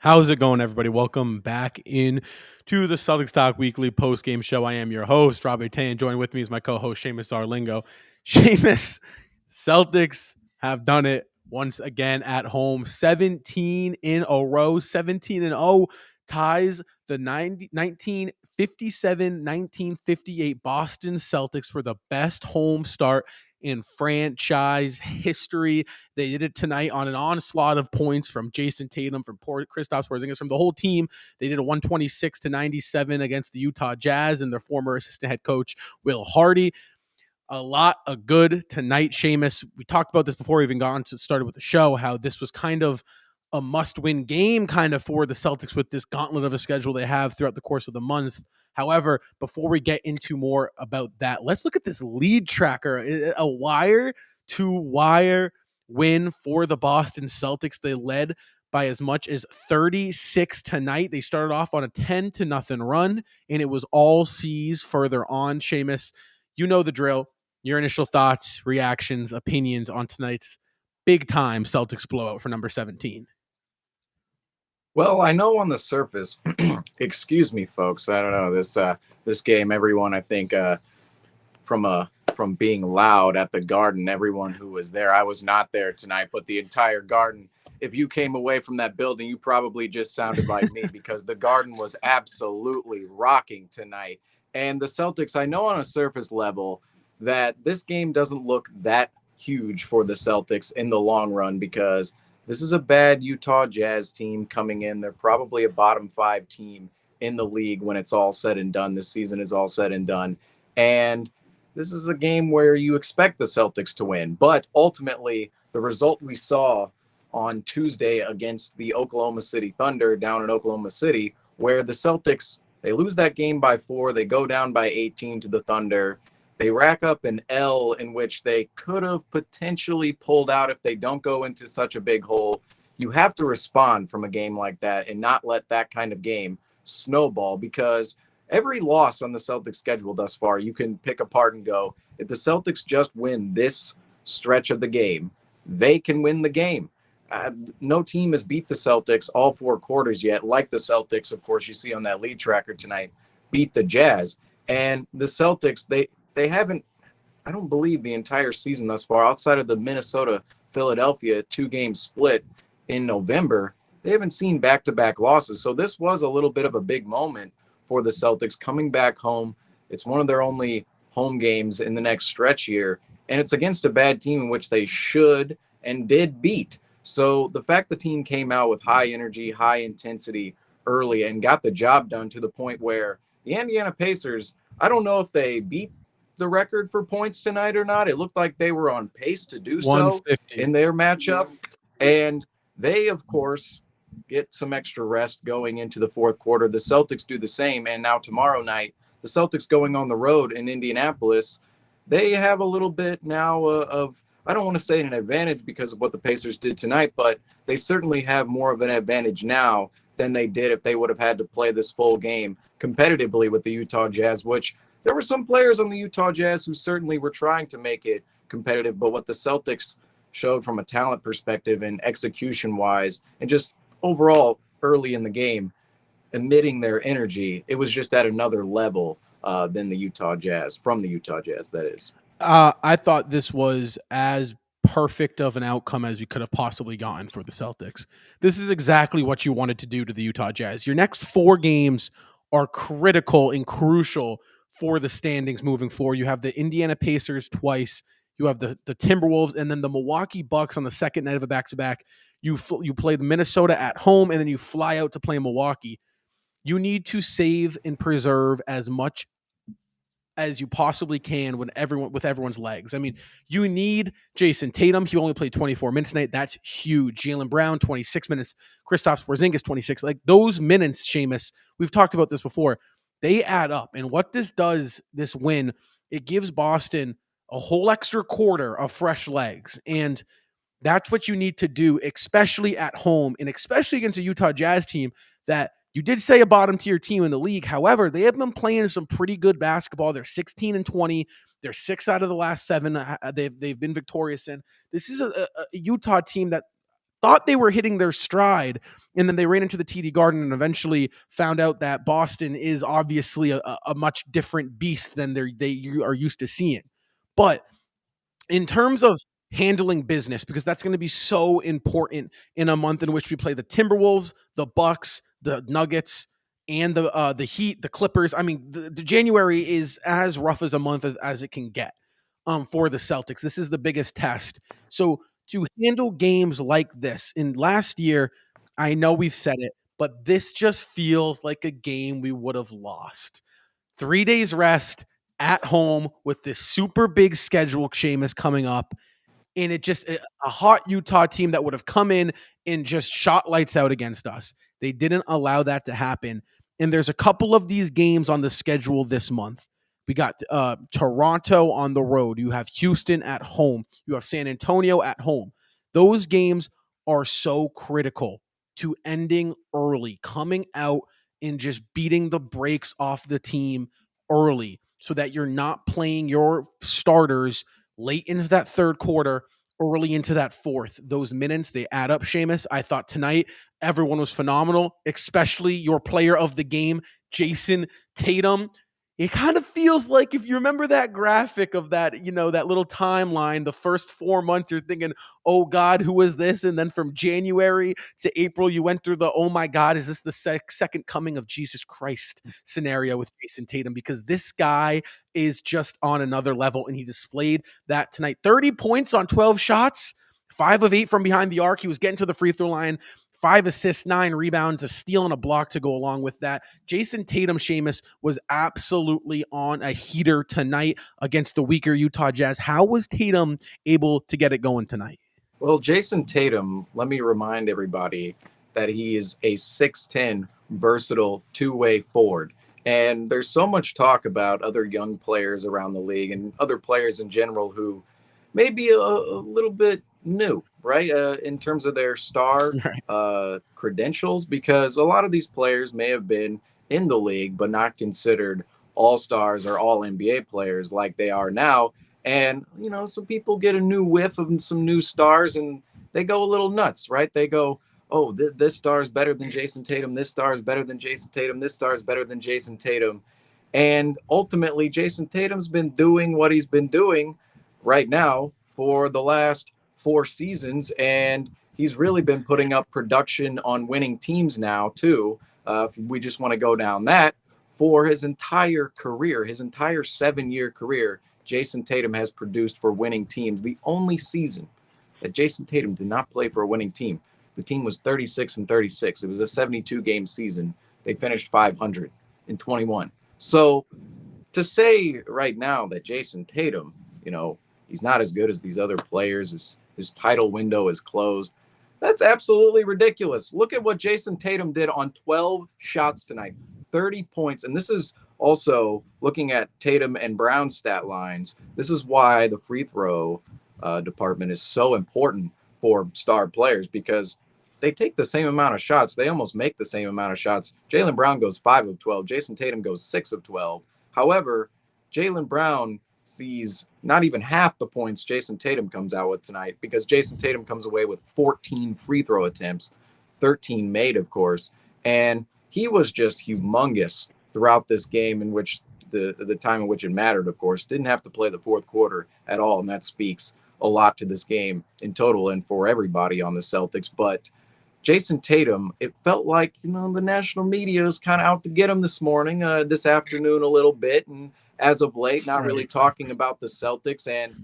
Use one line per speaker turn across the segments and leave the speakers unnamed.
How's it going, everybody? Welcome back in to the Celtics Talk Weekly post-game show. I am your host, Rob Tan. Joined with me is my co-host, Seamus Arlingo. Seamus, Celtics have done it once again at home. 17 in a row, 17-0, ties the 1957-1958 Boston Celtics for the best home start in franchise history. They did it tonight on an onslaught of points from Jason Tatum, from Kristaps Porzingis, from the whole team. They did a 126-97 against the Utah Jazz and their former assistant head coach, Will Hardy. A lot of good tonight, Seamus. We talked about this before we even got started with the show, how this was kind of a must-win game kind of for the Celtics with this gauntlet of a schedule they have throughout the course of the month. However, before we get into more about that, let's look at this lead tracker. A wire-to-wire win for the Boston Celtics. They led by as much as 36 tonight. They started off on a 10-0 run, and it was all C's further on. Seamus, you know the drill. Your initial thoughts, reactions, opinions on tonight's big-time Celtics blowout for number 17.
Well, I know on the surface, excuse me, folks. I don't know this game. Everyone, I think, from being loud at the Garden, everyone who was there. I was not there tonight, but the entire Garden. If you came away from that building, you probably just sounded like me because the Garden was absolutely rocking tonight. And the Celtics, I know on a surface level that this game doesn't look that huge for the Celtics in the long run because this is a bad Utah Jazz team coming in. They're probably a bottom 5 team in the league when it's all said and done. This season is all said and done. And this is a game where you expect the Celtics to win. But ultimately, the result we saw on Tuesday against the Oklahoma City Thunder down in Oklahoma City, where the Celtics, they lose that game by 4. They go down by 18 to the Thunder. They rack up an L in which they could have potentially pulled out if they don't go into such a big hole. You have to respond from a game like that and not let that kind of game snowball because every loss on the Celtics schedule thus far, you can pick apart and go, if the Celtics just win this stretch of the game, they can win the game. No team has beat the Celtics all 4 quarters yet, like the Celtics, of course, you see on that lead tracker tonight, beat the Jazz. And the Celtics, they haven't, I don't believe, the entire season thus far, outside of the Minnesota-Philadelphia 2-game split in November, they haven't seen back-to-back losses. So this was a little bit of a big moment for the Celtics coming back home. It's one of their only home games in the next stretch here, and it's against a bad team in which they should and did beat. So the fact the team came out with high energy, high intensity early and got the job done to the point where the Indiana Pacers, I don't know if they beat the record for points tonight or not. It looked like they were on pace to do so in their matchup. And they, of course, get some extra rest going into the fourth quarter. The Celtics do the same. And now tomorrow night, the Celtics going on the road in Indianapolis, they have a little bit now of, I don't want to say an advantage because of what the Pacers did tonight, but they certainly have more of an advantage now than they did if they would have had to play this full game competitively with the Utah Jazz, which there were some players on the Utah Jazz who certainly were trying to make it competitive, but what the Celtics showed from a talent perspective and execution-wise and just overall early in the game, emitting their energy, it was just at another level than the Utah Jazz, from the Utah Jazz, that is.
I thought this was as perfect of an outcome as you could have possibly gotten for the Celtics. This is exactly what you wanted to do to the Utah Jazz. Your next 4 games are critical and crucial for the standings moving forward. You have the Indiana Pacers twice. You have the Timberwolves and then the Milwaukee Bucks on the second night of a back-to-back. You play the Minnesota at home and then you fly out to play Milwaukee. You need to save and preserve as much as you possibly can with everyone's legs. I mean, you need Jason Tatum. He only played 24 minutes tonight. That's huge. Jaylen Brown, 26 minutes. Kristaps Porzingis, 26. Like those minutes, Seamus, we've talked about this before. They add up. And what this does, this win, it gives Boston a whole extra quarter of fresh legs. And that's what you need to do, especially at home and especially against a Utah Jazz team that you did say a bottom tier team in the league. However, they have been playing some pretty good basketball. They're 16-20. They're 6 out of the last 7. They've been victorious in. This is a Utah team that thought they were hitting their stride, and then they ran into the TD Garden and eventually found out that Boston is obviously a much different beast than they are used to seeing. But in terms of handling business, because that's going to be so important in a month in which we play the Timberwolves, the Bucks, the Nuggets, and the Heat, the Clippers. I mean, the January is as rough as a month as it can get for the Celtics. This is the biggest test. So to handle games like this, in last year, I know we've said it, but this just feels like a game we would have lost. 3 days rest at home with this super big schedule, Seamus, coming up, and it just a hot Utah team that would have come in and just shot lights out against us. They didn't allow that to happen. And there's a couple of these games on the schedule this month. We got Toronto on the road. You have Houston at home. You have San Antonio at home. Those games are so critical to ending early, coming out and just beating the brakes off the team early so that you're not playing your starters late into that third quarter, early into that fourth. Those minutes, they add up, Seamus. I thought tonight everyone was phenomenal, especially your player of the game, Jason Tatum. It kind of feels like, if you remember that graphic of that, that little timeline, the first 4 months, you're thinking, oh God, who is this? And then from January to April, you went through the, oh my God, is this the second coming of Jesus Christ scenario with Jason Tatum? Because this guy is just on another level, and he displayed that tonight. 30 points on 12 shots, 5 of 8 from behind the arc. He was getting to the free throw line. 5 assists, 9 rebounds, a steal and a block to go along with that. Jason Tatum, Seamus, was absolutely on a heater tonight against the weaker Utah Jazz. How was Tatum able to get it going tonight?
Well, Jason Tatum, let me remind everybody that he is a 6'10 versatile two-way forward. And there's so much talk about other young players around the league and other players in general who may be a little bit new, right? In terms of their star
Right.
credentials, because a lot of these players may have been in the league, but not considered all stars or all NBA players like they are now. And, some people get a new whiff of some new stars and they go a little nuts, right? They go, oh, this star is better than Jason Tatum. This star is better than Jason Tatum. This star is better than Jason Tatum. And ultimately, Jason Tatum's been doing what he's been doing right now for the last 4 seasons. And he's really been putting up production on winning teams now, too. If we just want to go down that, for his entire career, his entire 7-year career, Jason Tatum has produced for winning teams. The only season that Jason Tatum did not play for a winning team, the team was 36-36. It was a 72-game season. They finished 500-21. So to say right now that Jason Tatum, he's not as good as these other players, his title window is closed, that's absolutely ridiculous. Look at what Jason Tatum did on 12 shots tonight, 30 points. And this is also looking at Tatum and Brown's stat lines. This is why the free throw department is so important for star players, because they take the same amount of shots. They almost make the same amount of shots. Jaylen Brown goes 5 of 12. Jason Tatum goes 6 of 12. However, Jaylen Brown sees not even half the points Jason Tatum comes out with tonight, because Jason Tatum comes away with 14 free throw attempts, 13 made, of course. And he was just humongous throughout this game, in which the time in which it mattered, of course. Didn't have to play the fourth quarter at all, and that speaks a lot to this game in total and for everybody on the Celtics. But Jason Tatum, it felt like, the national media is kind of out to get him this morning, this afternoon a little bit, and as of late, not really talking about the Celtics. And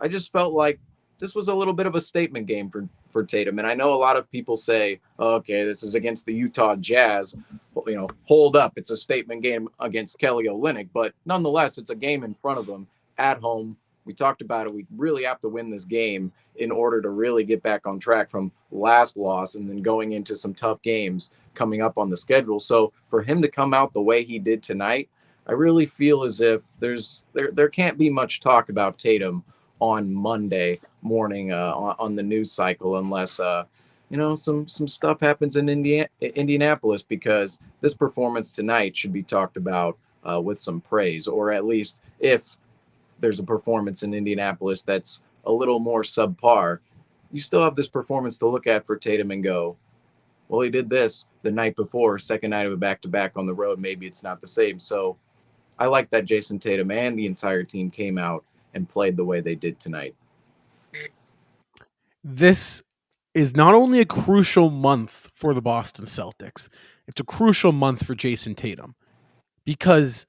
I just felt like this was a little bit of a statement game for Tatum. And I know a lot of people say, oh, okay, this is against the Utah Jazz. Well, hold up. It's a statement game against Kelly Olynyk. But nonetheless, it's a game in front of them at home. We talked about it. We really have to win this game in order to really get back on track from last loss and then going into some tough games coming up on the schedule. So for him to come out the way he did tonight, I really feel as if there can't be much talk about Tatum on Monday morning on the news cycle, unless some stuff happens in Indianapolis, because this performance tonight should be talked about with some praise, or at least if there's a performance in Indianapolis that's a little more subpar, you still have this performance to look at for Tatum and go, well, he did this the night before, second night of a back to back on the road. Maybe it's not the same. So I like that Jason Tatum and the entire team came out and played the way they did tonight.
This is not only a crucial month for the Boston Celtics, it's a crucial month for Jason Tatum because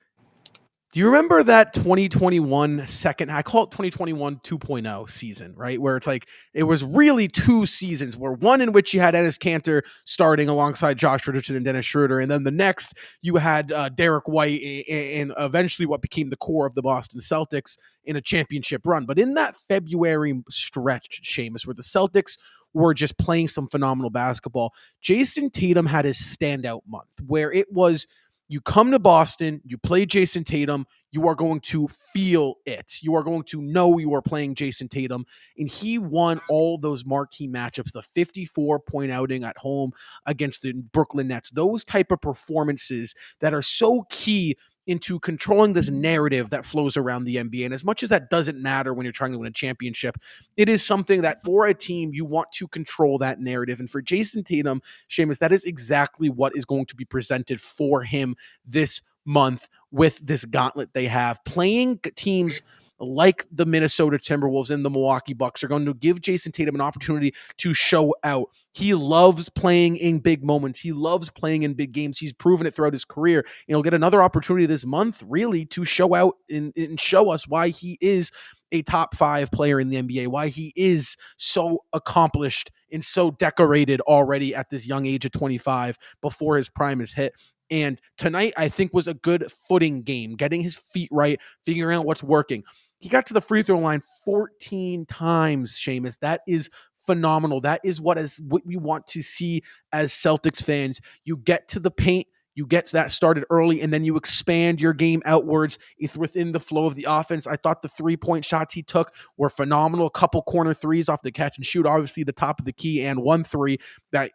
do you remember that 2021 second? I call it 2021 2.0 season, right? Where it's like it was really two seasons, where one in which you had Enes Kanter starting alongside Josh Richardson and Dennis Schroeder, and then the next you had Derek White and eventually what became the core of the Boston Celtics in a championship run. But in that February stretch, Seamus, where the Celtics were just playing some phenomenal basketball, Jason Tatum had his standout month, where it was you come to Boston, you play Jason Tatum, you are going to feel it. You are going to know you are playing Jason Tatum. And he won all those marquee matchups, the 54-point outing at home against the Brooklyn Nets, those type of performances that are so key into controlling this narrative that flows around the NBA. And as much as that doesn't matter when you're trying to win a championship, it is something that for a team, you want to control that narrative. And for Jason Tatum, Seamus, that is exactly what is going to be presented for him this month with this gauntlet they have. Playing teams like the Minnesota Timberwolves and the Milwaukee Bucks are going to give Jason Tatum an opportunity to show out. He loves playing in big moments. He loves playing in big games. He's proven it throughout his career. And he'll get another opportunity this month, really, to show out and show us why he is a top 5 player in the NBA, why he is so accomplished and so decorated already at this young age of 25 before his prime is hit. And tonight, I think, was a good footing game, getting his feet right, figuring out what's working. He got to the free throw line 14 times, Seamus. That is phenomenal. That is what we want to see as Celtics fans. You get to the paint, you get that started early, and then you expand your game outwards. It's within the flow of the offense. I thought the 3-point shots he took were phenomenal. A couple corner threes off the catch and shoot, obviously the top of the key, and 1 3 that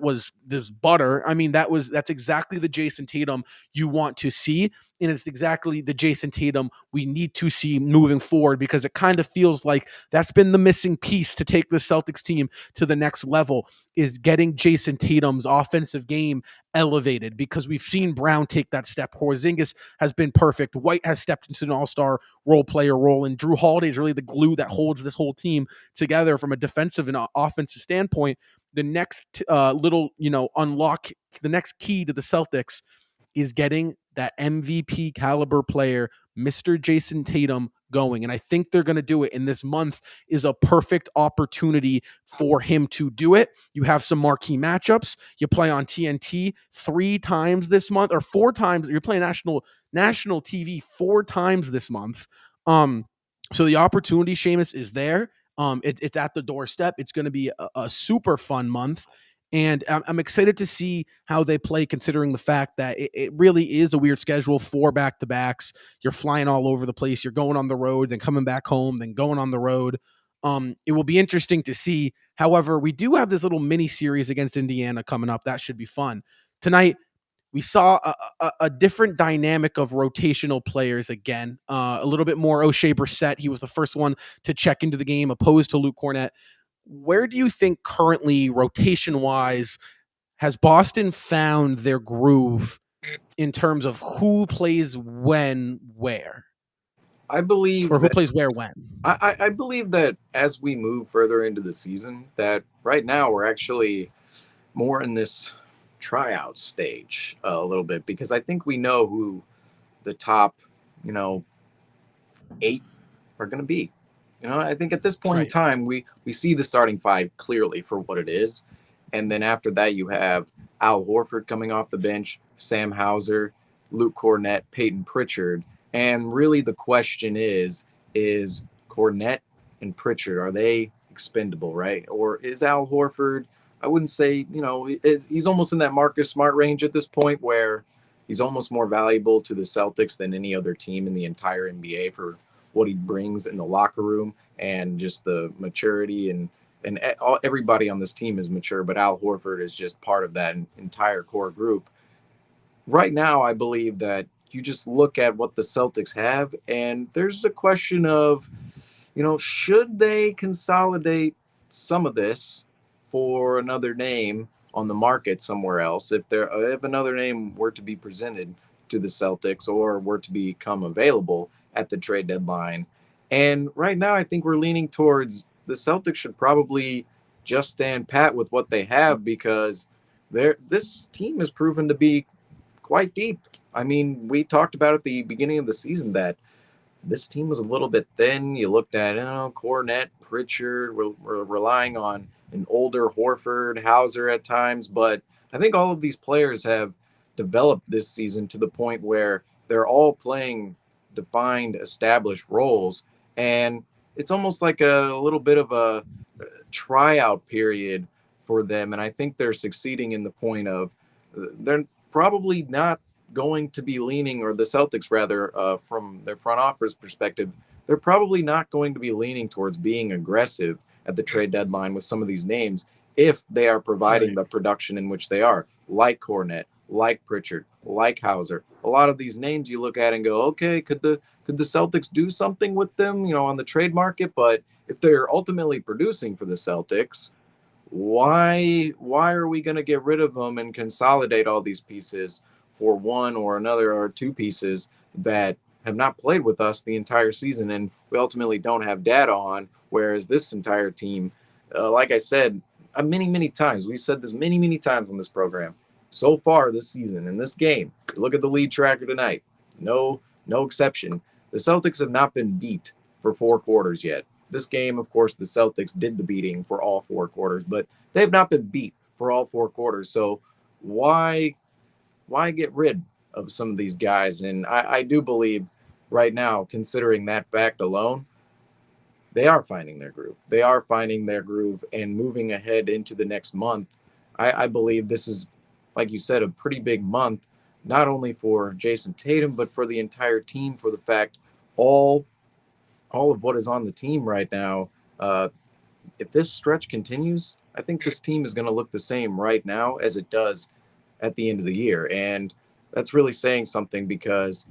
was this butter. I mean, that's exactly the Jason Tatum you want to see, and it's exactly the Jason Tatum we need to see moving forward, because it kind of feels like that's been the missing piece to take the Celtics team to the next level, is getting Jason Tatum's offensive game elevated, because we've seen Brown take that step. Porzingis has been perfect. White has stepped into an all-star role player role, and Drew Holiday is really the glue that holds this whole team together from a defensive and offensive standpoint. The next little, unlock, the next key to the Celtics is getting that MVP caliber player, Mr. Jason Tatum, going. And I think they're going to do it. And this month is a perfect opportunity for him to do it. You have some marquee matchups. You play on TNT 3 times this month, or 4 times. You're playing national TV 4 times this month. So the opportunity, Seamus, is there. It's at the doorstep. It's going to be a super fun month. And I'm excited to see how they play, considering the fact that it really is a weird schedule, 4 back-to-backs. You're flying all over the place. You're going on the road, then coming back home, then going on the road. It will be interesting to see. However, we do have this little mini series against Indiana coming up. That should be fun. Tonight, we saw a different dynamic of rotational players again. A little bit more O'Shea Brissett. He was the first one to check into the game, opposed to Luke Cornett. Where do you think currently, rotation-wise, has Boston found their groove in terms of who plays when, where?
I believe
Or who
that
plays where, when?
I believe that as we move further into the season, that right now we're actually more in this tryout stage a little bit, because I think we know who the top, 8 are going to be. I think at this point in
Right.
time, we see the starting 5 clearly for what it is. And then after that, you have Al Horford coming off the bench, Sam Hauser, Luke Cornett, Peyton Pritchard. And really the question is Cornett and Pritchard, are they expendable, right? Or is Al Horford, I wouldn't say, he's almost in that Marcus Smart range at this point, where he's almost more valuable to the Celtics than any other team in the entire NBA for what he brings in the locker room and just the maturity, and everybody on this team is mature, but Al Horford is just part of that entire core group. Right now, I believe that you just look at what the Celtics have, and there's a question of, should they consolidate some of this for another name on the market somewhere else. If another name were to be presented to the Celtics or were to become available at the trade deadline. And right now, I think we're leaning towards the Celtics should probably just stand pat with what they have because this team has proven to be quite deep. I mean, we talked about at the beginning of the season that this team was a little bit thin. You looked at, Cornette, Pritchard, we're relying on an older Horford, Hauser at times, but I think all of these players have developed this season to the point where they're all playing defined, established roles, and it's almost like a little bit of a tryout period for them, and I think they're succeeding in the point of they're probably not going to be leaning, or the Celtics rather, from their front office perspective, they're probably not going to be leaning towards being aggressive at the trade deadline with some of these names if they are providing
Right.
the production in which they are, like Cornette, like Pritchard, like Hauser. A lot of these names you look at and go, okay, could the Celtics do something with them, on the trade market? But if they're ultimately producing for the Celtics, why are we going to get rid of them and consolidate all these pieces for one or another or two pieces that have not played with us the entire season and we ultimately don't have data on, whereas this entire team, like I said, many times, we've said this many times on this program, so far this season in this game, look at the lead tracker tonight, no exception, the Celtics have not been beat for 4 quarters yet. This game, of course, the Celtics did the beating for all 4 quarters, but they've not been beat for all 4 quarters. So why get rid of some of these guys? And I do believe right now, considering that fact alone, they are finding their groove. They are finding their groove and moving ahead into the next month. I believe this is, like you said, a pretty big month, not only for Jason Tatum, but for the entire team, for the fact all all of what is on the team right now, uh, if this stretch continues, I think this team is going to look the same right now as it does at the end of the year. And that's really saying something because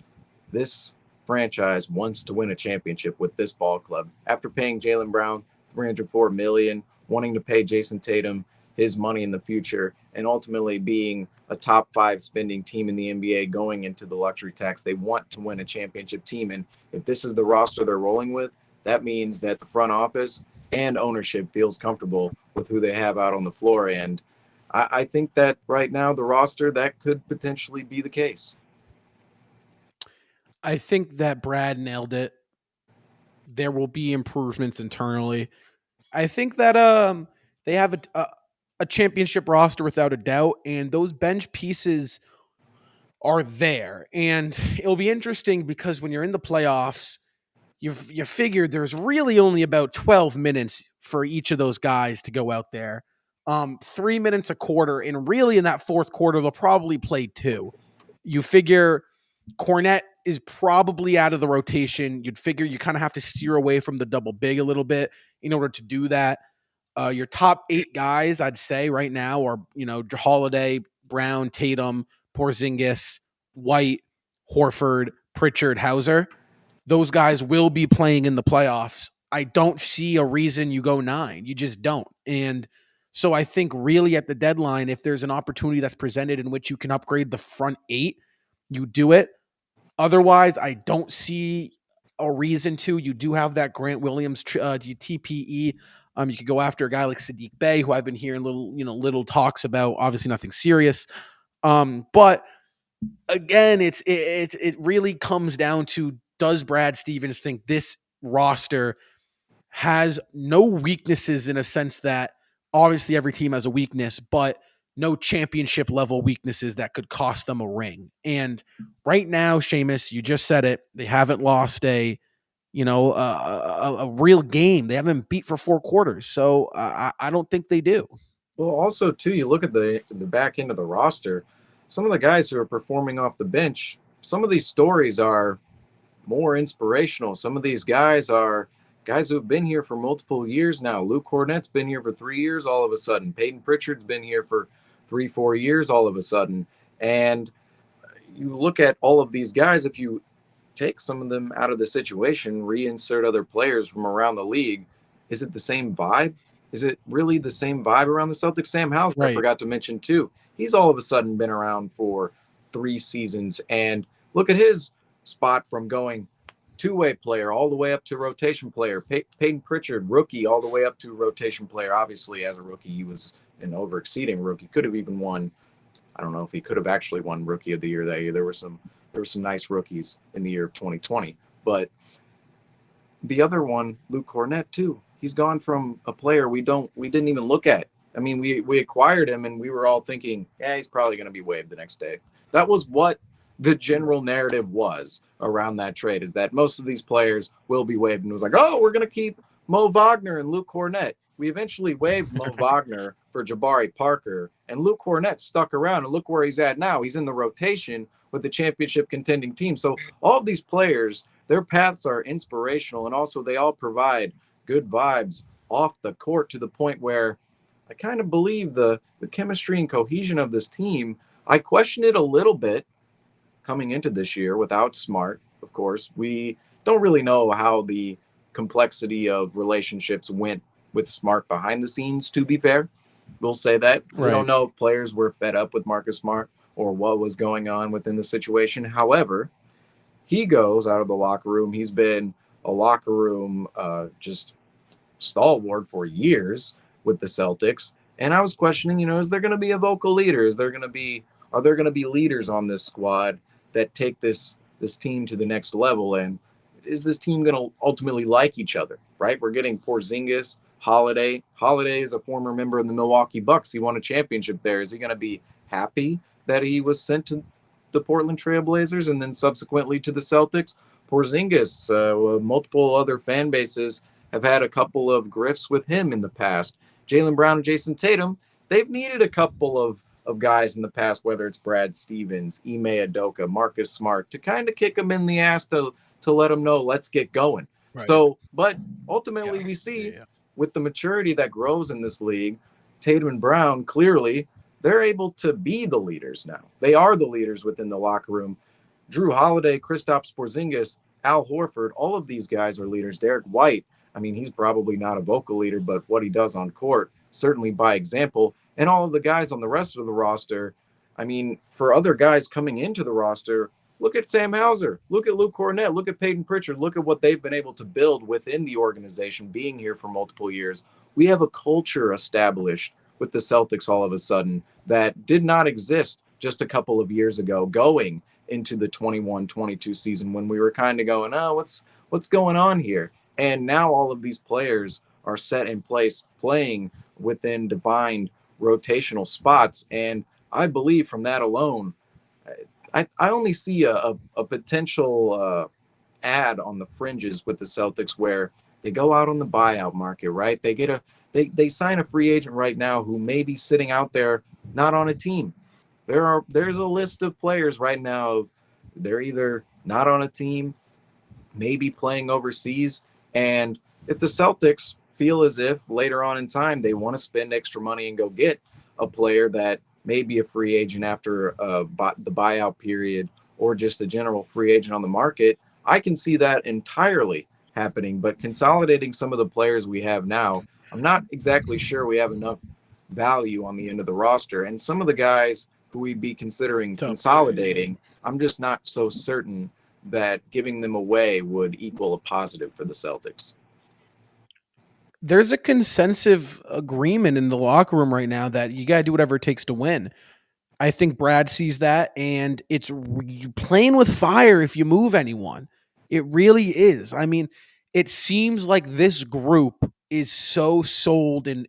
this franchise wants to win a championship with this ball club. After paying Jaylen Brown $304 million, wanting to pay Jason Tatum his money in the future, and ultimately being a top 5 spending team in the NBA going into the luxury tax, they want to win a championship team. And if this is the roster they're rolling with, that means that the front office and ownership feels comfortable with who they have out on the floor. And I think that right now, the roster, that could potentially be the case.
I think that Brad nailed it. There will be improvements internally. I think that they have a championship roster without a doubt, and those bench pieces are there. And it'll be interesting because when you're in the playoffs, you figure there's really only about 12 minutes for each of those guys to go out there. 3 minutes a quarter, and really in that fourth quarter, they'll probably play two. You figure Cornette is probably out of the rotation. You'd figure you kind of have to steer away from the double big a little bit in order to do that. Your top 8 guys, I'd say right now, are Holiday, Brown, Tatum, Porzingis, White, Horford, Pritchard, Hauser. Those guys will be playing in the playoffs. I don't see a reason you go 9. You just don't. And so I think really at the deadline, if there's an opportunity that's presented in which you can upgrade the front 8, you do it. Otherwise, I don't see a reason to. You do have that Grant Williams TPE. You could go after a guy like Sadiq Bey, who I've been hearing little talks about. Obviously, nothing serious. But again, it really comes down to, does Brad Stevens think this roster has no weaknesses, in a sense that obviously every team has a weakness, but no championship level weaknesses that could cost them a ring. And right now, Seamus, you just said it, they haven't lost a real game. They haven't beat for 4 quarters. So I don't think they do.
Well, also too, you look at the back end of the roster. Some of the guys who are performing off the bench, some of these stories are more inspirational. Some of these guys are guys who have been here for multiple years now. Luke Cornette's been here for 3 years all of a sudden. Peyton Pritchard's been here for 3-4 years all of a sudden. And you look at all of these guys, if you take some of them out of the situation, reinsert other players from around the league, is it the same vibe? is it really the same vibe around the Celtics? Sam Hauser, I
Right.
forgot to mention too. He's all of a sudden been around for 3 seasons, and look at his spot from going two-way player all the way up to rotation player. Peyton Pritchard, rookie, all the way up to rotation player. Obviously, as a rookie, he was an over-exceeding rookie. Could have even won. I don't know if he could have actually won Rookie of the Year that year. There were some nice rookies in the year of 2020, but the other one, Luke Cornett, too. He's gone from a player we didn't even look at. I mean, we acquired him and we were all thinking, yeah, he's probably going to be waived the next day. That was what the general narrative was around that trade, is that most of these players will be waived. And it was like, oh, we're going to keep Mo Wagner and Luke Cornett. We eventually waived Mo Wagner for Jabari Parker, and Luke Cornett stuck around. And look where he's at now. He's in the rotation with the championship contending team. So all of these players, their paths are inspirational, and also they all provide good vibes off the court, to the point where I kind of believe the chemistry and cohesion of this team. I question it a little bit coming into this year without Smart. Of course, we don't really know how the complexity of relationships went with Smart behind the scenes, to be fair. We'll say that. We don't
Right.
know if players were fed up with Marcus Smart or what was going on within the situation. However, he goes out of the locker room. He's been a locker room just stalwart for years with the Celtics. And I was questioning, is there going to be a vocal leader? Are there going to be leaders on this squad that take this team to the next level? And is this team going to ultimately like each other? Right? We're getting Porzingis, Holiday. Holiday is a former member of the Milwaukee Bucks. He won a championship there. Is he going to be happy that he was sent to the Portland Trailblazers and then subsequently to the Celtics? Porzingis, multiple other fan bases have had a couple of grifts with him in the past. Jaylen Brown and Jason Tatum, they've needed a couple of guys in the past, whether it's Brad Stevens, Ime Adoka, Marcus Smart, to kind of kick them in the ass to let them know, let's get going.
Right.
So, but ultimately,
Yeah.
we
Yeah.
see
Yeah.
with the maturity that grows in this league, Tatum and Brown, clearly, they're able to be the leaders now. They are the leaders within the locker room. Drew Holiday, Kristaps Porzingis, Al Horford, all of these guys are leaders. Derek White, I mean, he's probably not a vocal leader, but what he does on court, certainly by example. And all of the guys on the rest of the roster, I mean, for other guys coming into the roster, look at Sam Hauser, look at Luke Cornett, look at Peyton Pritchard, look at what they've been able to build within the organization, being here for multiple years. We have a culture established with the Celtics all of a sudden that did not exist just a couple of years ago, going into the 21-22 season, when we were kind of going, oh, what's going on here? And now all of these players are set in place, playing within defined rotational spots. And I believe from that alone, I only see a potential ad on the fringes with the Celtics, where they go out on the buyout market, right? They sign a free agent right now who may be sitting out there not on a team. There's a list of players right now. They're either not on a team, maybe playing overseas. And if the Celtics feel as if later on in time they want to spend extra money and go get a player that may be a free agent after the buyout period, or just a general free agent on the market, I can see that entirely happening. But consolidating some of the players we have now, I'm not exactly sure we have enough value on the end of the roster. And some of the guys who we'd be considering
Tough.
consolidating, I'm just not so certain that giving them away would equal a positive for the Celtics.
There's a consensus agreement in the locker room right now that you got to do whatever it takes to win. I think Brad sees that, and it's playing with fire if you move anyone. It really is. I mean, it seems like this group is so sold and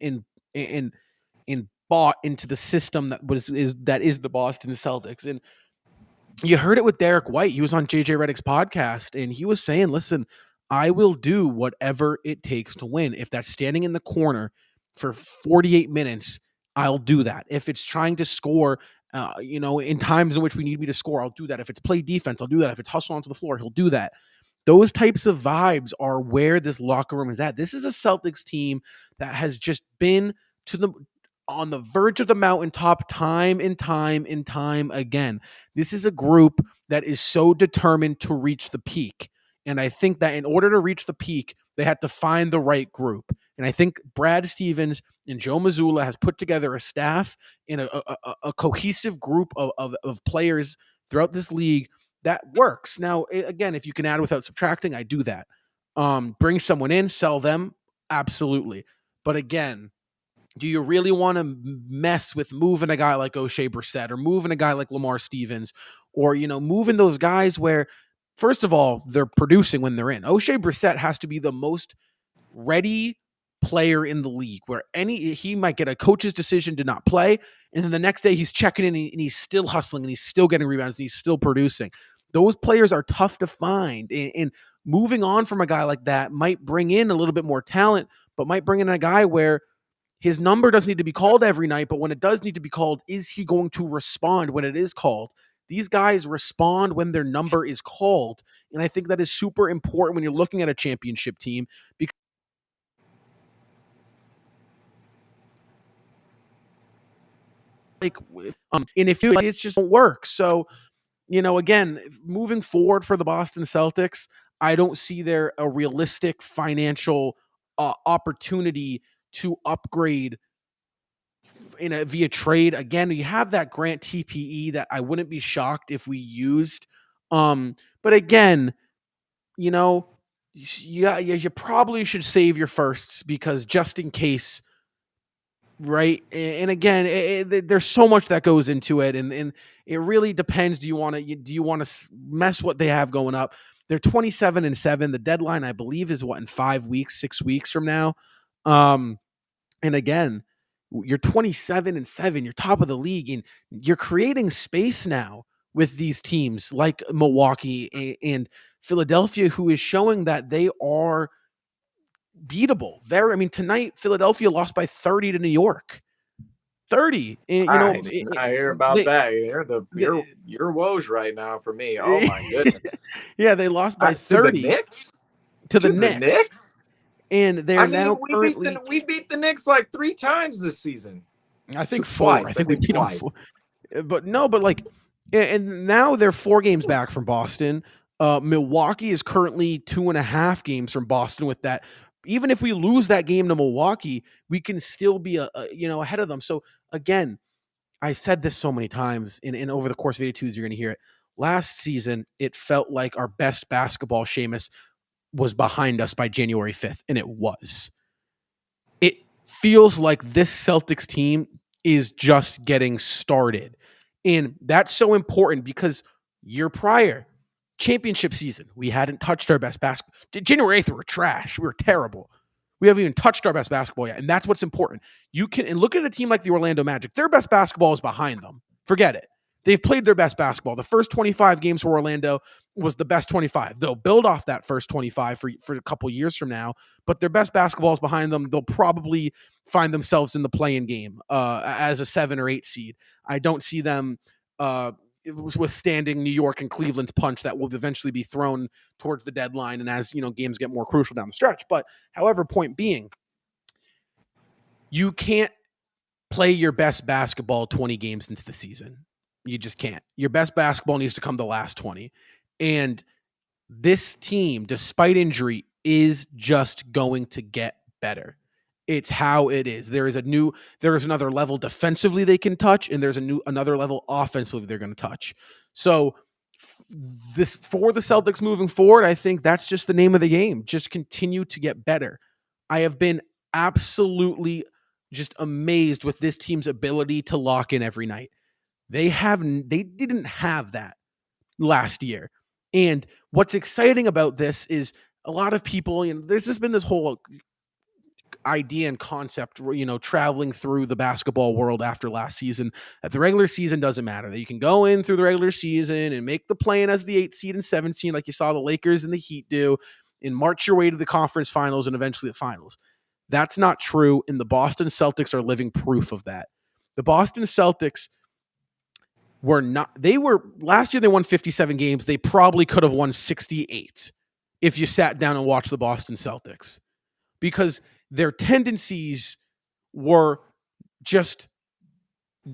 bought into the system that is the Boston Celtics. And you heard it with Derek White. He was on JJ Redick's podcast, and he was saying, "Listen, I will do whatever it takes to win. If that's standing in the corner for 48 minutes, I'll do that. If it's trying to score, in times in which we need me to score, I'll do that. If it's play defense, I'll do that. If it's hustle onto the floor, he'll do that." Those types of vibes are where this locker room is at. This is a Celtics team that has just been to the on the verge of the mountaintop time and time and time again. This is a group that is so determined to reach the peak. And I think that in order to reach the peak, They had to find the right group. And I think Brad Stevens and Joe Mazzulla has put together a staff and a cohesive group of players throughout this league that works. Now, again, if you can add without subtracting, I do that. Bring someone in, sell them, absolutely. But again, do you really want to mess with moving a guy like O'Shea Brissett or moving a guy like Lamar Stevens or, moving those guys where, first of all, they're producing when they're in? O'Shea Brissett has to be the most ready player in the league where he might get a coach's decision to not play. And then the next day he's checking in and he's still hustling and he's still getting rebounds and he's still producing. Those players are tough to find. And moving on from a guy like that might bring in a little bit more talent, but might bring in a guy where his number doesn't need to be called every night, but when it does need to be called, is he going to respond when it is called? These guys respond when their number is called. And I think that is super important when you're looking at a championship team because and if it just don't work. So, again, moving forward for the Boston Celtics, I don't see there a realistic financial opportunity to upgrade via trade. Again, you have that Grant TPE that I wouldn't be shocked if we used. But again, you probably should save your firsts because just in case, right? And again, there's so much that goes into it, and it really depends. Do you want to mess what they have going up? They're 27-7. The deadline, I believe, is what, in 5 weeks, 6 weeks from now. And again, you're 27-7, you're top of the league, and you're creating space now with these teams like Milwaukee and Philadelphia, who is showing that they are beatable. Tonight Philadelphia lost by 30 to New York. 30. And,
I hear about that. Your woes right now for me. Oh my goodness.
Yeah, they lost by 30
to the Knicks.
And they're now currently
we beat the Knicks like 3 times this season.
I think 4. I think we beat them 4. But and now they're 4 games back from Boston. Milwaukee is currently 2.5 games from Boston with that. Even if we lose that game to Milwaukee, we can still be ahead of them. So again, I said this so many times, and over the course of 82s, you're going to hear it. Last season, it felt like our best basketball, Seamus, was behind us by January 5th, and it was. It feels like this Celtics team is just getting started. And that's so important because year prior, championship season, we hadn't touched our best basketball. January 8th, we were trash. We were terrible. We haven't even touched our best basketball yet. And that's what's important. And look at a team like the Orlando Magic. Their best basketball is behind them. Forget it. They've played their best basketball. The first 25 games for Orlando was the best 25. They'll build off that first 25 for a couple years from now, but their best basketball is behind them. They'll probably find themselves in the play-in game as a 7 or 8 seed. I don't see them withstanding New York and Cleveland's punch that will eventually be thrown towards the deadline and as games get more crucial down the stretch. But however, point being, you can't play your best basketball 20 games into the season. You just can't. Your best basketball needs to come the last 20. And this team, despite injury, is just going to get better. It's how it is. There is another level defensively they can touch, and there's another level offensively they're going to touch. So for the Celtics moving forward, I think that's just the name of the game. Just continue to get better. I have been absolutely just amazed with this team's ability to lock in every night. They didn't have that last year. And what's exciting about this is a lot of people, there's just been this whole idea and concept, traveling through the basketball world after last season, that the regular season doesn't matter, that you can go in through the regular season and make the play-in as the 8th seed and 7th seed, like you saw the Lakers and the Heat do, and march your way to the conference finals and eventually the finals. That's not true. And the Boston Celtics are living proof of that. The Boston Celtics last year they won 57 games. They probably could have won 68 if you sat down and watched the Boston Celtics, because their tendencies were just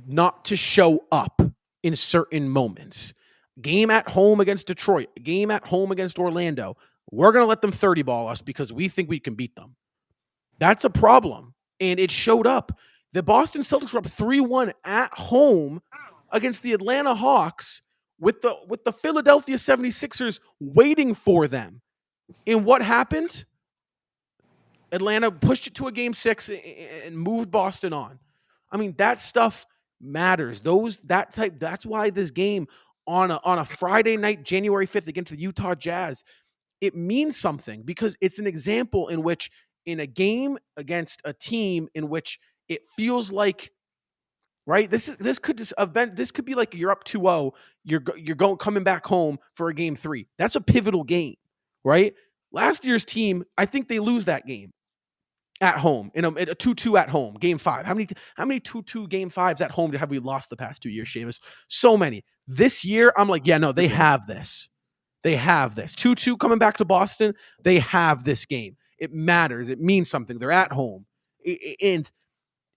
not to show up in certain moments. Game at home against Detroit, game at home against Orlando. We're going to let them 30 ball us because we think we can beat them. That's a problem. And it showed up. The Boston Celtics were up 3-1 at home against the Atlanta Hawks with the Philadelphia 76ers waiting for them. And what happened? Atlanta pushed it to a game 6 and moved Boston on. I mean, that stuff matters. That's why this game on a Friday night, January 5th against the Utah Jazz, it means something because it's an example in which in a game against a team in which it feels like right this could be like you're up 2-0, you're going coming back home for a game 3. That's a pivotal game, right? Last year's team, I think they lose that game at home in a 2-2 at home, game 5. How many 2-2 game 5s at home have we lost the past 2 years, Seamus? So many. This year I'm like, yeah, no, they have this. They have this. 2-2 coming back to Boston. They have this game. It matters. It means something. They're at home. And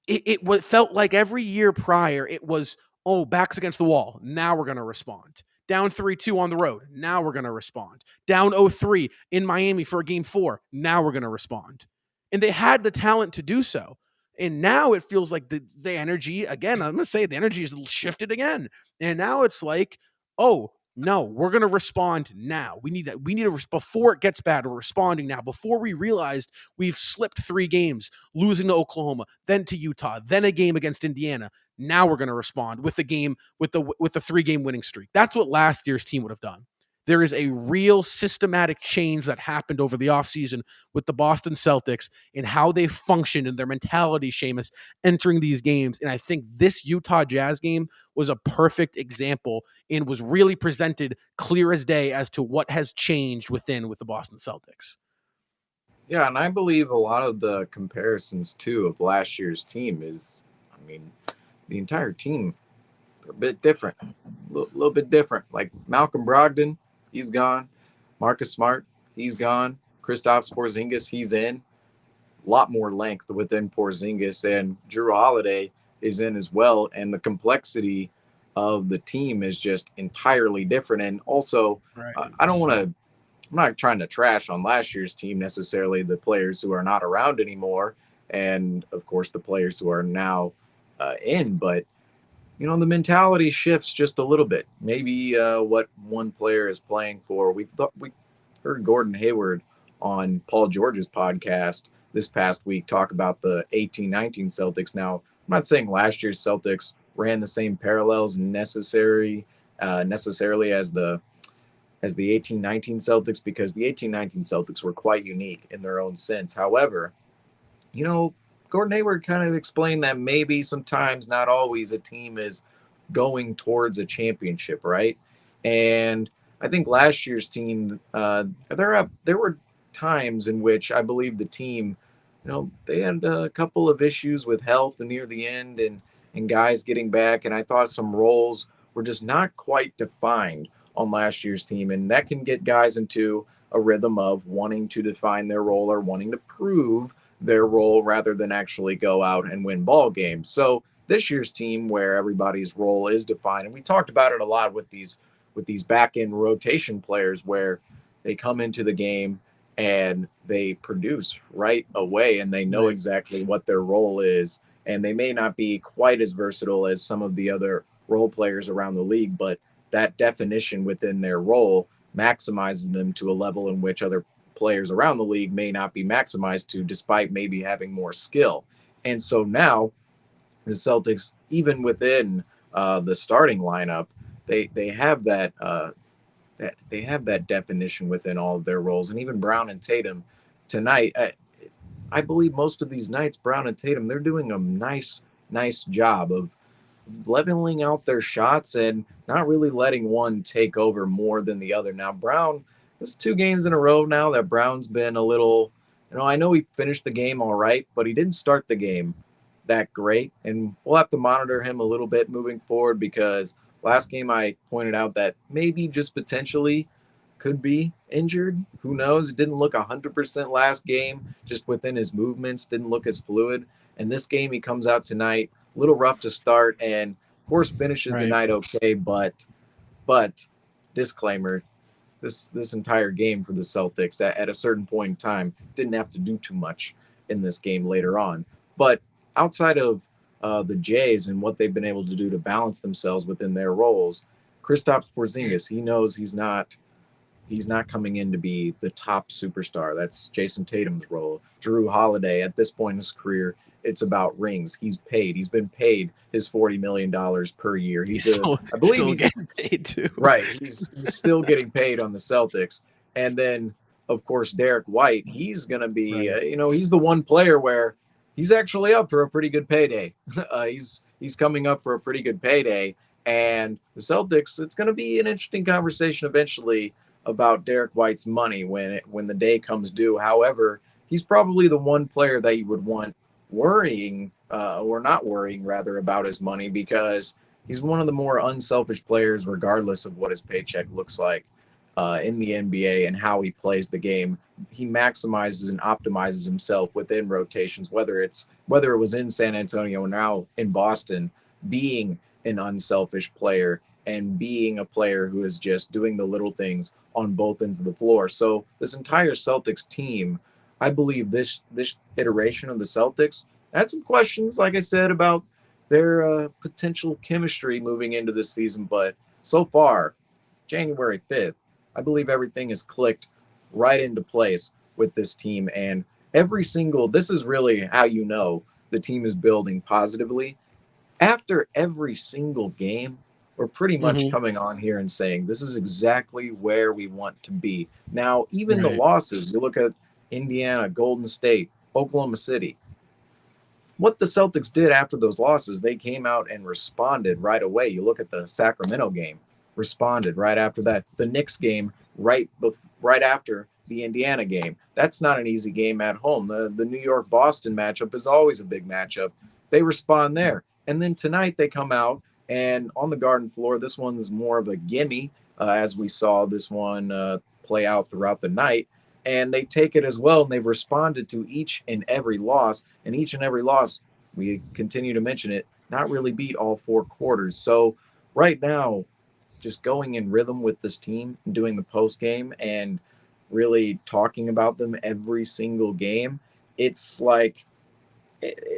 it felt like every year prior, it was, oh, backs against the wall. Now we're going to respond. Down 3-2 on the road. Now we're going to respond. Down 0-3 in Miami for a game 4. Now we're going to respond. And they had the talent to do so. And now it feels like the energy, again, I'm going to say the energy is shifted again. And now it's like, oh, no, we're going to respond now. We need to before it gets bad. We're responding now. Before we realized we've slipped 3 games, losing to Oklahoma, then to Utah, then a game against Indiana. Now we're going to respond with the game with the 3-game winning streak. That's what last year's team would have done. There is a real systematic change that happened over the offseason with the Boston Celtics and how they functioned and their mentality, Seamus, entering these games. And I think this Utah Jazz game was a perfect example and was really presented clear as day as to what has changed with the Boston Celtics.
Yeah, and I believe a lot of the comparisons too of last year's team is, I mean, the entire team, they're a bit different, little bit different. Like Malcolm Brogdon, he's gone. Marcus Smart, he's gone. Kristaps Porzingis, he's in. A lot more length within Porzingis, and Drew Holiday is in as well. And the complexity of the team is just entirely different. And also,
Right.
I don't want to. I'm not trying to trash on last year's team necessarily, the players who are not around anymore, and of course the players who are now in. But the mentality shifts just a little bit. Maybe what one player is playing for. We heard Gordon Hayward on Paul George's podcast this past week talk about the 18-19 Celtics. Now, I'm not saying last year's Celtics ran the same parallels necessarily as the 18-19 Celtics, because the 18-19 Celtics were quite unique in their own sense. However, Gordon Hayward kind of explained that maybe sometimes, not always, a team is going towards a championship, right? And I think last year's team, there were times in which I believe the team, they had a couple of issues with health near the end, and guys getting back, and I thought some roles were just not quite defined on last year's team, and that can get guys into a rhythm of wanting to define their role or wanting to prove their role rather than actually go out and win ball games. So this year's team, where everybody's role is defined, and we talked about it a lot with these back end rotation players, where they come into the game and they produce right away, and they know exactly what their role is, and they may not be quite as versatile as some of the other role players around the league, but that definition within their role maximizes them to a level in which other players around the league may not be maximized to, despite maybe having more skill. And so now the Celtics, even within the starting lineup, they have that definition within all of their roles. And even Brown and Tatum tonight, I believe most of these nights, Brown and Tatum, they're doing a nice job of leveling out their shots and not really letting one take over more than the other. Now, Brown, this 2 games in a row now that Brown's been a little, I know he finished the game all right, but he didn't start the game that great. And we'll have to monitor him a little bit moving forward, because last game I pointed out that maybe just potentially could be injured. Who knows? It didn't look 100% last game, just within his movements, didn't look as fluid. And this game, he comes out tonight, a little rough to start, and of course finishes the night okay. But disclaimer, this entire game for the Celtics at a certain point in time. Didn't have to do too much in this game later on. But outside of the Jays and what they've been able to do to balance themselves within their roles, Kristaps Porzingis, he knows he's not coming in to be the top superstar. That's Jason Tatum's role. Drew Holiday, at this point in his career, it's about rings. He's paid. He's been paid his $40 million per year. I believe
still
he's
getting paid too.
right. He's still getting paid on the Celtics. And then, of course, Derek White, he's going to be,
Right.
he's the one player where he's actually up for a pretty good payday. He's coming up for a pretty good payday. And the Celtics, it's going to be an interesting conversation eventually about Derek White's money when the day comes due. However, he's probably the one player that you would want worrying or not worrying rather about his money, because he's one of the more unselfish players regardless of what his paycheck looks like in the NBA and how he plays the game. He maximizes and optimizes himself within rotations, whether it was in San Antonio and now in Boston, being an unselfish player and being a player who is just doing the little things on both ends of the floor. So this entire Celtics team, I believe this iteration of the Celtics had some questions, like I said, about their potential chemistry moving into this season. But so far, January 5th, I believe everything is clicked right into place with this team. And this is really how you know the team is building positively. After every single game, we're pretty much
Mhm.
coming on here and saying this is exactly where we want to be. Now, even the
Right.
losses, you look at Indiana, Golden State, Oklahoma City, what the Celtics did after those losses, they came out and responded right away. You look at the Sacramento game, responded right after that. The Knicks game, right after the Indiana game. That's not an easy game at home. The New York Boston matchup is always a big matchup. They respond there. And then tonight they come out and on the Garden floor, this one's more of a gimme, as we saw this one play out throughout the night. And they take it as well, and they've responded to each and every loss. And each and every loss, we continue to mention it, not really beat all four quarters. So right now, just going in rhythm with this team, doing the post game, and really talking about them every single game, it's like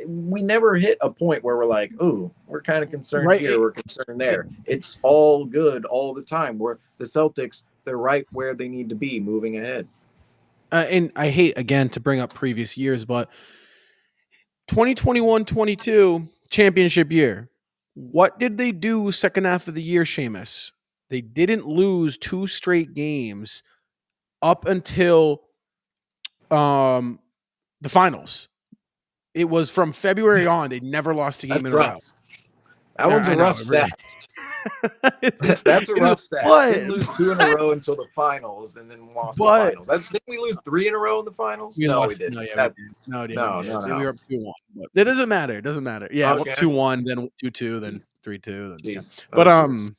we never hit a point where we're like, oh, we're kind of concerned
Right.
here, we're concerned there. It's all good all the time. We're the Celtics, they're right where they need to be moving ahead.
And I hate again to bring up previous years, but 2021-22 championship year. What did they do second half of the year, Seamus? They didn't lose two straight games up until um the finals. It was from February on. They never lost a game
That's
in a row.
rough. That one's
I
a
know.
rough stat. That's a
It is,
rough stat. Didn't lose two in a row until the finals, and then lost the
but
finals. Didn't we lose three in a row in the finals?
we
No, we
lost.
didn't.
No, yeah, we did. No, yeah, we
No,
did.
no,
We
no.
were up 2-1. But it doesn't matter. It doesn't matter. Yeah, up
Okay.
2-1, then 2-2, then 3-2. Then, yeah.
Jeez.
But
Jeez.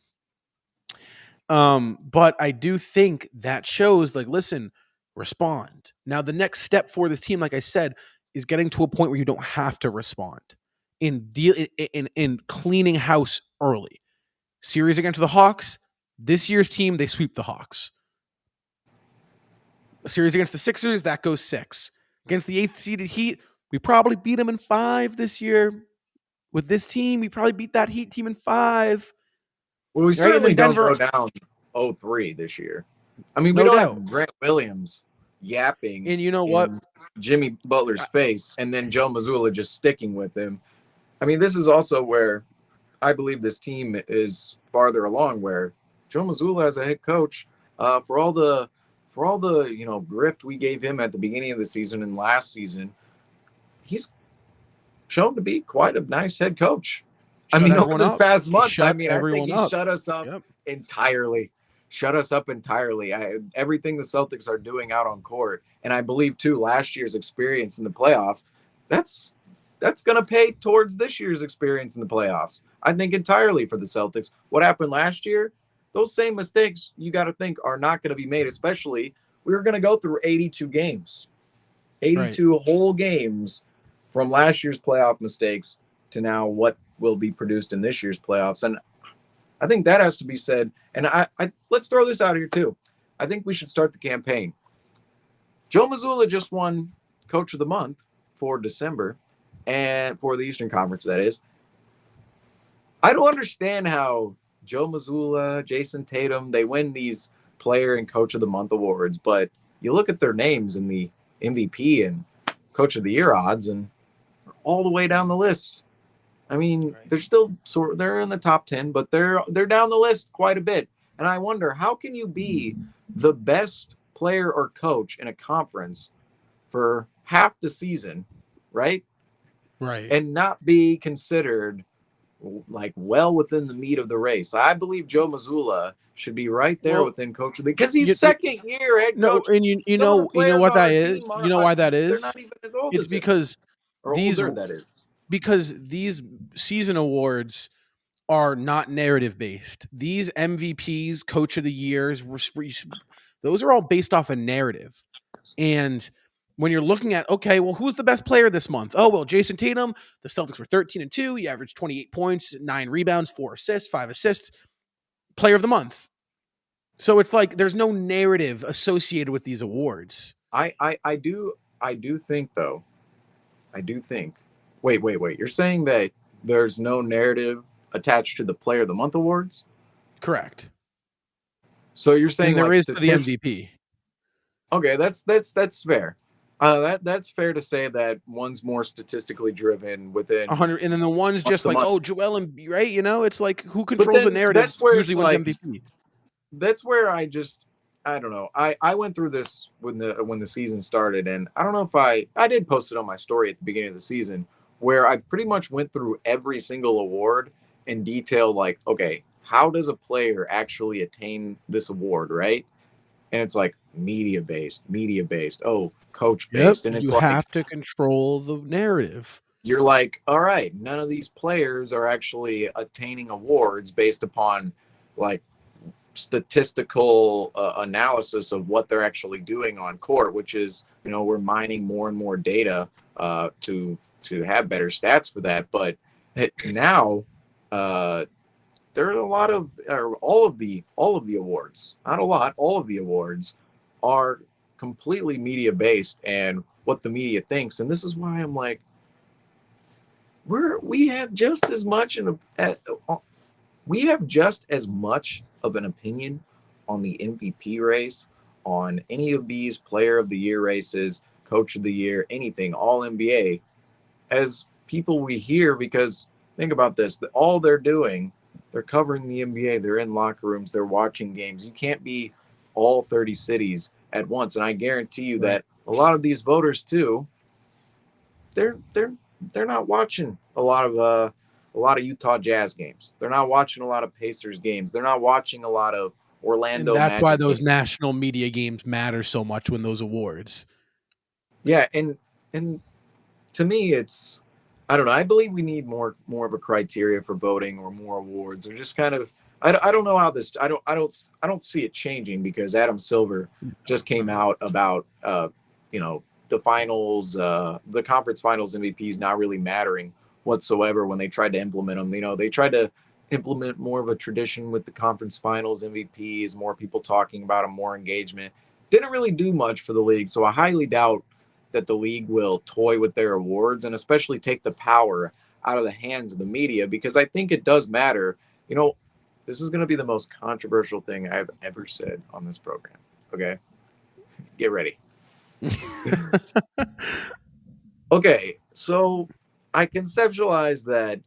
but I do think that shows like, listen, respond. Now the next step for this team, like I said, is getting to a point where you don't have to respond in cleaning house early. Series against the Hawks. This year's team, they sweep the Hawks. A series against the Sixers, that goes 6. Against the 8th seeded Heat, we probably beat them in 5 this year. With this team, we probably beat that Heat team in 5.
Well, we
Right? And
certainly
then
don't
Denver,
go down 0-3 this year. I mean, we
no
don't
doubt.
have Grant Williams yapping
And you know what?
in Jimmy Butler's face and then Joe Mazzulla just sticking with him. I mean, this is also where I believe this team is farther along, where Joe Mazzulla as a head coach, for all the grift we gave him at the beginning of the season and last season, he's shown to be quite a nice head coach. I
Shut
mean, over
everyone
this
up.
past
He
month, I
shut
mean, I think
everyone
he
up.
shut us up
Yep.
entirely. Shut us up entirely. Everything the Celtics are doing out on court, and I believe too, last year's experience in the playoffs, that's going to pay towards this year's experience in the playoffs. I think entirely for the Celtics. What happened last year? Those same mistakes you got to think are not going to be made. Especially, we were going to go through 82 games,
Right.
82 whole games from last year's playoff mistakes to now what will be produced in this year's playoffs. And I think that has to be said. And I let's throw this out here too. I think we should start the campaign. Joe Mazzulla just won Coach of the Month for December, and for the Eastern Conference, that is. I don't understand how Joe Mazzulla, Jason Tatum, they win these Player and Coach of the Month awards, but you look at their names in the MVP and Coach of the Year odds, and all the way down the list. I mean, they're still they're in the top 10, but they're down the list quite a bit. And I wonder, how can you be the best player or coach in a conference for half the season, right?
Right.
And not be considered like well within the meat of the race. I believe Joe Mazzulla should be right there within coach of the, because he's second year head
no,
coach.
and
Some of the
you know
players
what
on
that
our
is.
team are,
You know why that
they're
is.
not even as old
It's
as him,
because
or older, that is.
Because these season awards are not narrative based. These MVPs, Coach of the Years, those are all based off a narrative. And when you're looking at, okay, well, who's the best player this month? Oh, well, Jason Tatum. The Celtics were 13-2. He averaged 28 points, 9 rebounds, 4 assists, 5 assists. Player of the month. So it's like there's no narrative associated with these awards.
I do think though. I do think. Wait. You're saying that there's no narrative attached to the Player of the Month awards?
Correct.
So you're saying
And there
like
is for the MVP.
Okay, that's fair. That's fair to say that one's more statistically driven within
100, and then the one's just like, oh, Joel and right, you know, it's like who controls the narrative.
That's where
usually wins MVP.
That's where I don't know. I went through this when the season started, and I don't know if I did post it on my story at the beginning of the season, where I pretty much went through every single award in detail. Like, okay, how does a player actually attain this award, right? And it's like media based, oh, coach based. And it's
you have to control the narrative.
You're like, all right, none of these players are actually attaining awards based upon like statistical analysis of what they're actually doing on court, which is, we're mining more and more data to have better stats for that. But now there are a lot of all of the awards, not a lot, all of the awards are completely media based and what the media thinks. And this is why I'm like, we have just as much of an opinion on the MVP race, on any of these Player of the Year races, Coach of the Year, anything, all NBA, as people we hear. Because think about this, all they're doing, they're covering the NBA, they're in locker rooms, they're watching games. You can't be all 30 cities at once. And I guarantee you that a lot of these voters too, they're not watching a lot of Utah Jazz games. They're not watching a lot of Pacers games. They're not watching a lot of Orlando.
And that's
Magic
why those
games.
national media games matter so much when those awards.
Yeah, and to me, it's, I don't know. I believe we need more of a criteria for voting, or more awards, or just kind of. I don't know how this. I don't see it changing, because Adam Silver just came out about the finals, the conference finals MVPs not really mattering whatsoever when they tried to implement them. They tried to implement more of a tradition with the conference finals MVPs, more people talking about them, more engagement. Didn't really do much for the league. So I highly doubt that the league will toy with their awards, and especially take the power out of the hands of the media, because I think it does matter. This is going to be the most controversial thing I've ever said on this program. Okay? Get ready. Okay, so I conceptualize that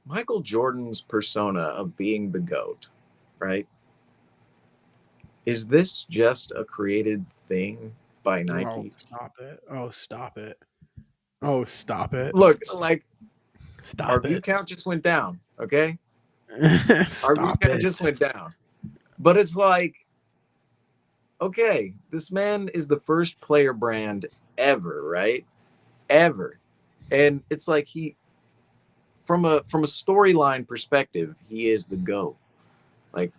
Michael Jordan's persona of being the GOAT, right? Is this just a created thing by Nike?
Oh, stop it. Oh, stop it. Oh, stop it.
Look, like,
stop
our
it.
view count just went down, okay?
Stop
our view count just went down. But it's like, okay, this man is the first player brand ever, right? Ever. And it's like from a storyline perspective, he is the GOAT. Like,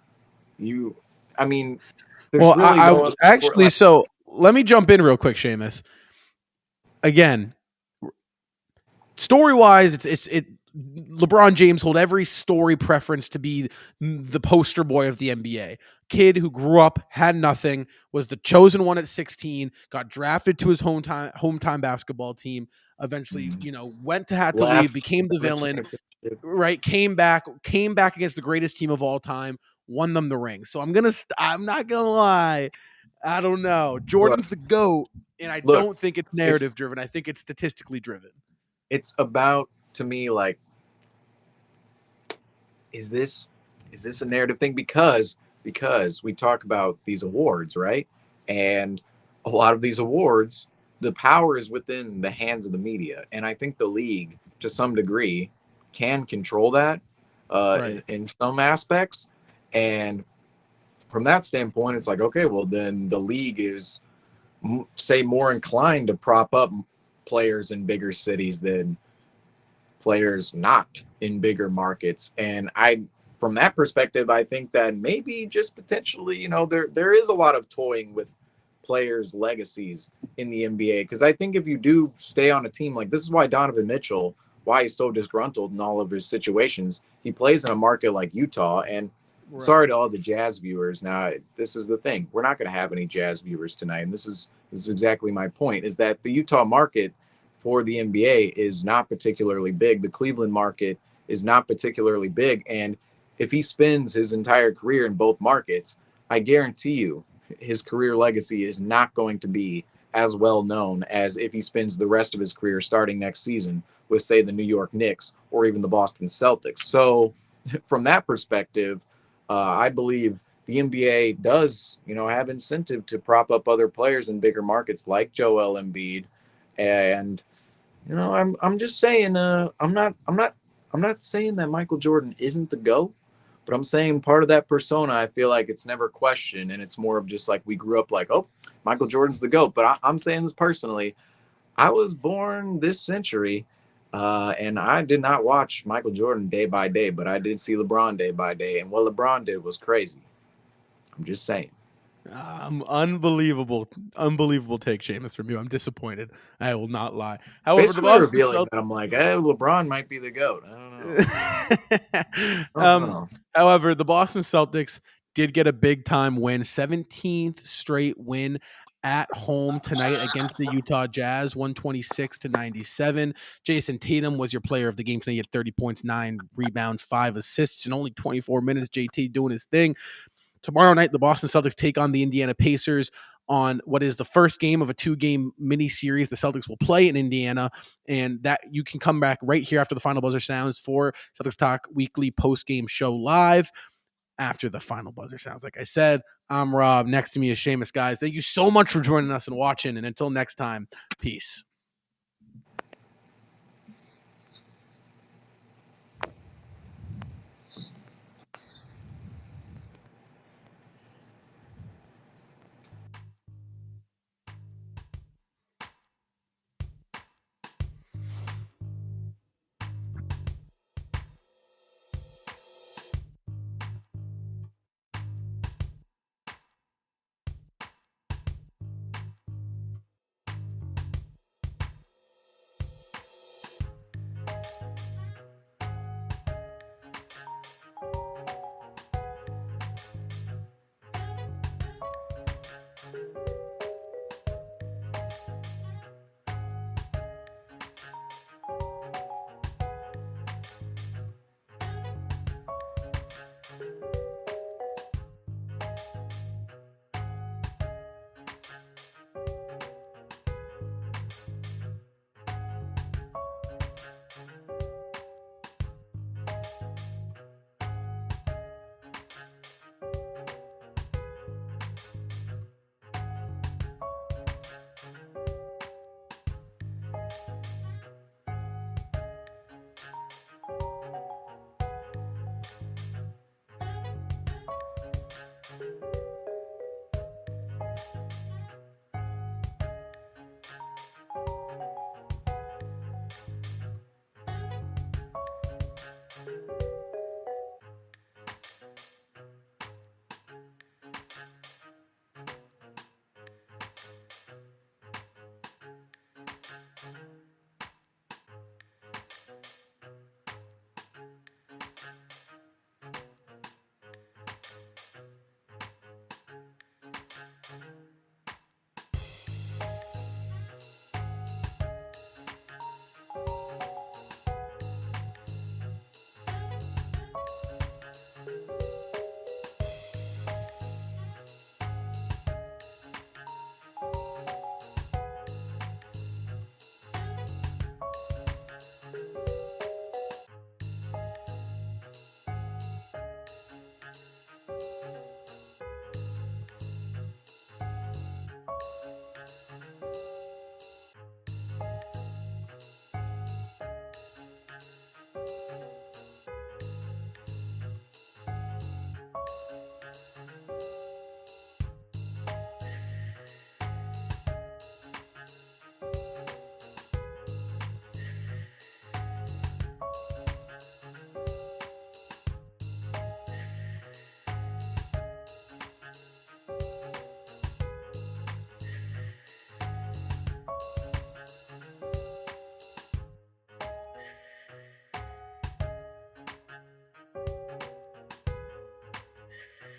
I mean, there's really no other
actually, so let me jump in real quick, Seamus. Again, story-wise, LeBron James hold every story preference to be the poster boy of the NBA. Kid who grew up, had nothing, was the chosen one at 16, got drafted to his hometown basketball team, eventually, had to leave,
Left.
became the
Won a
villain,
championship.
right? Came back against the greatest team of all time, won them the ring. So I'm not gonna lie. I don't know.
Look,
Jordan's the GOAT, and I
look,
don't think it's narrative
it's
driven. I think it's statistically driven.
it's about, to me, like, is this a narrative thing? Because we talk about these awards, right? And a lot of these awards, the power is within the hands of the media, and I think the league, to some degree, can control that
Right.
in some aspects. And from that standpoint, it's like, okay, well, then the league is, say, more inclined to prop up players in bigger cities than players not in bigger markets. And from that perspective, I think that maybe just potentially, there is a lot of toying with players' legacies in the NBA. Because I think if you do stay on a team, like, this is why Donovan Mitchell, why he's so disgruntled in all of his situations. He plays in a market like Utah, and
Right.
sorry to all the Jazz viewers. Now, this is the thing: we're not going to have any Jazz viewers tonight, and this is exactly my point: is that the Utah market for the NBA is not particularly big. The Cleveland market is not particularly big, and if he spends his entire career in both markets, I guarantee you his career legacy is not going to be as well known as if he spends the rest of his career starting next season with, say, the New York Knicks or even the Boston Celtics. So, from that perspective, I believe the NBA does, have incentive to prop up other players in bigger markets like Joel Embiid. And I'm just saying, I'm not saying that Michael Jordan isn't the GOAT, but I'm saying part of that persona, I feel like it's never questioned, and it's more of just like we grew up like, oh, Michael Jordan's the GOAT. But I'm saying this personally. I was born this century, and I did not watch Michael Jordan day by day, but I did see LeBron day by day, and what LeBron did was crazy. I'm just saying.
Unbelievable take, Seamus, from you. I'm disappointed. I will not lie. However, the
Basically
Boston
revealing
Celtics.
that I'm like, LeBron might be the GOAT. I don't know. I don't
um,
know.
however, the Boston Celtics did get a big time win, 17th straight win at home tonight against the Utah Jazz, 126-97. Jason Tatum was your player of the game tonight. He had 30 points, 9 rebounds, 5 assists in only 24 minutes. JT doing his thing. Tomorrow night, the Boston Celtics take on the Indiana Pacers on what is the first game of a 2-game mini series. The Celtics will play in Indiana, and that you can come back right here after the final buzzer sounds for Celtics Talk Weekly post-game show live after the final buzzer sounds. Like I said, I'm Rob. Next to me is Seamus, guys. Thank you so much for joining us and watching, and until next time, peace.